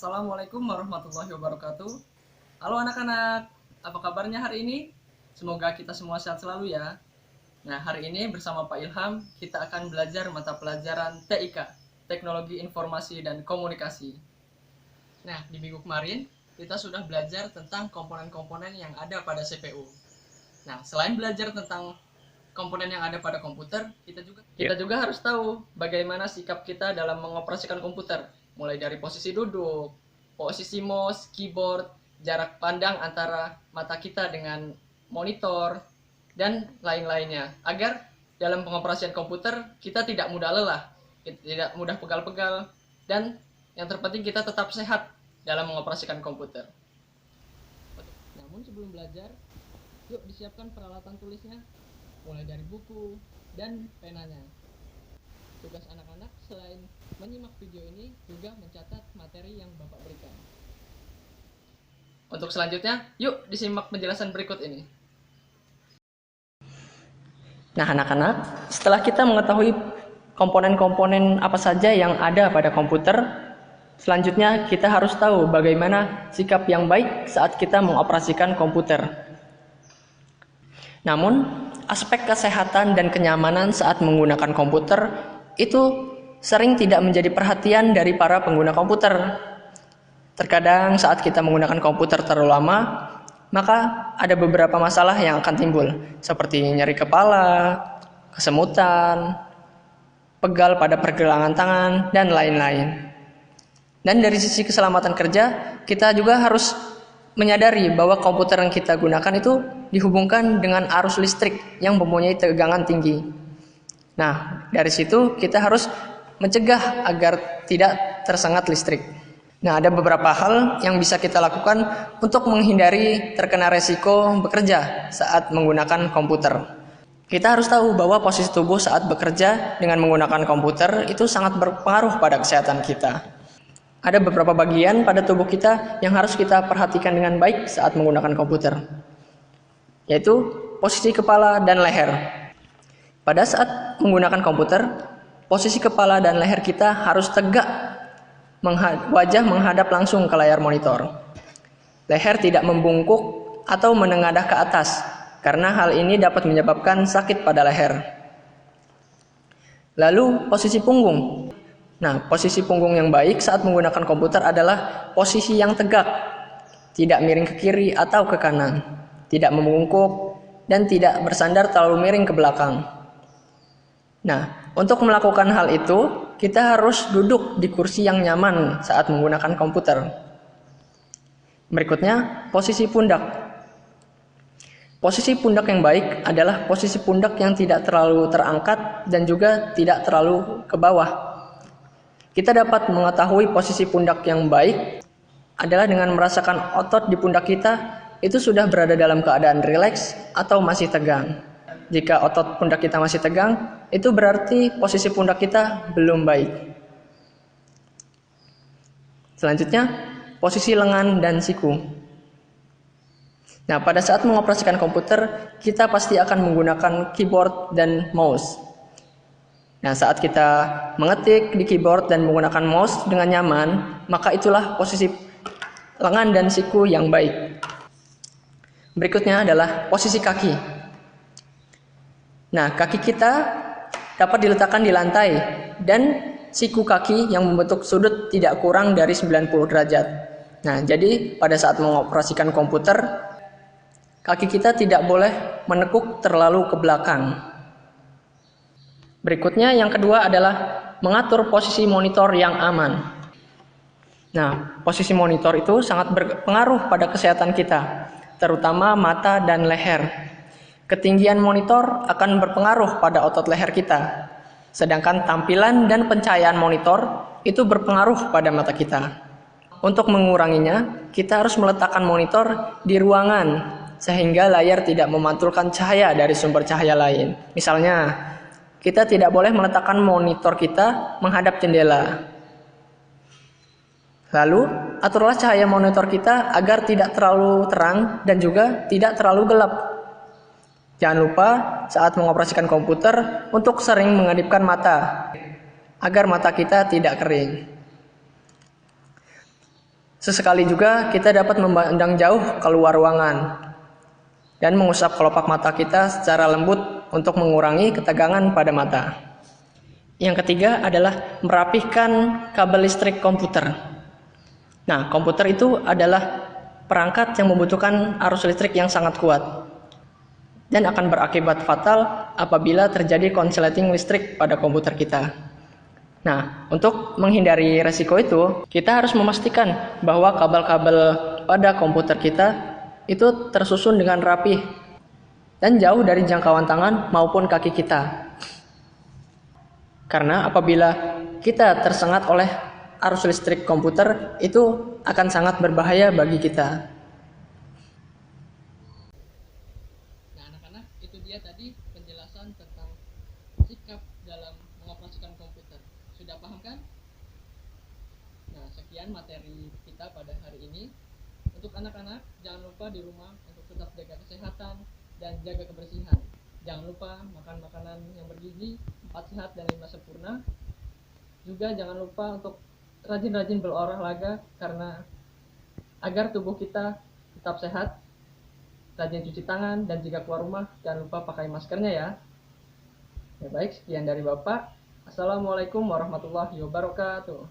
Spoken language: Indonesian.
Assalamualaikum warahmatullahi wabarakatuh. Halo anak-anak, apa kabarnya hari ini? Semoga kita semua sehat selalu ya. Nah, hari ini bersama Pak Ilham, kita akan belajar mata pelajaran TIK, Teknologi Informasi dan Komunikasi. Nah, di minggu kemarin, kita sudah belajar tentang komponen-komponen yang ada pada CPU. Nah, selain belajar tentang komponen yang ada pada komputer, kita juga harus tahu bagaimana sikap kita dalam mengoperasikan komputer, mulai dari posisi duduk, posisi mouse, keyboard, jarak pandang antara mata kita dengan monitor, dan lain-lainnya, agar dalam pengoperasian komputer kita tidak mudah lelah, tidak mudah pegal-pegal, dan yang terpenting kita tetap sehat dalam mengoperasikan komputer. Namun sebelum belajar, yuk disiapkan peralatan tulisnya, mulai dari buku dan penanya. Tugas anak-anak selain menyimak video ini juga mencatat materi yang Bapak berikan. Untuk selanjutnya, yuk disimak penjelasan berikut ini. Nah anak-anak, setelah kita mengetahui komponen-komponen apa saja yang ada pada komputer, selanjutnya kita harus tahu bagaimana sikap yang baik saat kita mengoperasikan komputer. Namun, aspek kesehatan dan kenyamanan saat menggunakan komputer itu sering tidak menjadi perhatian dari para pengguna komputer. Terkadang saat kita menggunakan komputer terlalu lama, maka ada beberapa masalah yang akan timbul, seperti nyeri kepala, kesemutan, pegal pada pergelangan tangan, dan lain-lain. Dan dari sisi keselamatan kerja, kita juga harus menyadari bahwa komputer yang kita gunakan itu dihubungkan dengan arus listrik yang mempunyai tegangan tinggi. Nah, dari situ kita harus mencegah agar tidak tersengat listrik. Nah, ada beberapa hal yang bisa kita lakukan untuk menghindari terkena resiko bekerja saat menggunakan komputer. Kita harus tahu bahwa posisi tubuh saat bekerja dengan menggunakan komputer itu sangat berpengaruh pada kesehatan kita. Ada beberapa bagian pada tubuh kita yang harus kita perhatikan dengan baik saat menggunakan komputer, yaitu posisi kepala dan leher. Pada saat menggunakan komputer, posisi kepala dan leher kita harus tegak, wajah menghadap langsung ke layar monitor. Leher tidak membungkuk atau menengadah ke atas, karena hal ini dapat menyebabkan sakit pada leher. Lalu posisi punggung. Nah, posisi punggung yang baik saat menggunakan komputer adalah posisi yang tegak, tidak miring ke kiri atau ke kanan, tidak membungkuk, dan tidak bersandar terlalu miring ke belakang. Nah, untuk melakukan hal itu, kita harus duduk di kursi yang nyaman saat menggunakan komputer. Berikutnya, posisi pundak. Posisi pundak yang baik adalah posisi pundak yang tidak terlalu terangkat dan juga tidak terlalu ke bawah. Kita dapat mengetahui posisi pundak yang baik adalah dengan merasakan otot di pundak kita itu sudah berada dalam keadaan rileks atau masih tegang. Jika otot pundak kita masih tegang, itu berarti posisi pundak kita belum baik. Selanjutnya, posisi lengan dan siku. Nah, pada saat mengoperasikan komputer, kita pasti akan menggunakan keyboard dan mouse. Nah, saat kita mengetik di keyboard dan menggunakan mouse dengan nyaman, maka itulah posisi lengan dan siku yang baik. Berikutnya adalah posisi kaki. Nah, kaki kita dapat diletakkan di lantai dan siku kaki yang membentuk sudut tidak kurang dari 90 derajat. Nah, jadi pada saat mengoperasikan komputer, kaki kita tidak boleh menekuk terlalu ke belakang. Berikutnya yang kedua adalah mengatur posisi monitor yang aman. Nah, posisi monitor itu sangat berpengaruh pada kesehatan kita, terutama mata dan leher. Ketinggian monitor akan berpengaruh pada otot leher kita, sedangkan tampilan dan pencahayaan monitor itu berpengaruh pada mata kita. Untuk menguranginya, kita harus meletakkan monitor di ruangan sehingga layar tidak memantulkan cahaya dari sumber cahaya lain. Misalnya, kita tidak boleh meletakkan monitor kita menghadap jendela. Lalu, aturlah cahaya monitor kita agar tidak terlalu terang dan juga tidak terlalu gelap. Jangan lupa saat mengoperasikan komputer untuk sering mengedipkan mata, agar mata kita tidak kering. Sesekali juga kita dapat memandang jauh keluar ruangan dan mengusap kelopak mata kita secara lembut untuk mengurangi ketegangan pada mata. Yang ketiga adalah merapihkan kabel listrik komputer. Nah, komputer itu adalah perangkat yang membutuhkan arus listrik yang sangat kuat dan akan berakibat fatal apabila terjadi konsleting listrik pada komputer kita. Nah, untuk menghindari resiko itu, kita harus memastikan bahwa kabel-kabel pada komputer kita itu tersusun dengan rapih dan jauh dari jangkauan tangan maupun kaki kita. Karena apabila kita tersengat oleh arus listrik komputer, itu akan sangat berbahaya bagi kita. Nah, anak-anak, itu dia tadi penjelasan tentang sikap dalam mengoperasikan komputer. Sudah paham kan? Nah, sekian materi kita pada hari ini. Untuk anak-anak, jangan lupa di rumah untuk tetap jaga kesehatan dan jaga kebersihan. Jangan lupa makan makanan yang bergizi, 4 sehat dan 5 sempurna. Juga jangan lupa untuk rajin-rajin berolahraga karena agar tubuh kita tetap sehat. Rajin cuci tangan dan jika keluar rumah jangan lupa pakai maskernya ya. Ya baik, sekian dari Bapak. Assalamualaikum warahmatullahi wabarakatuh.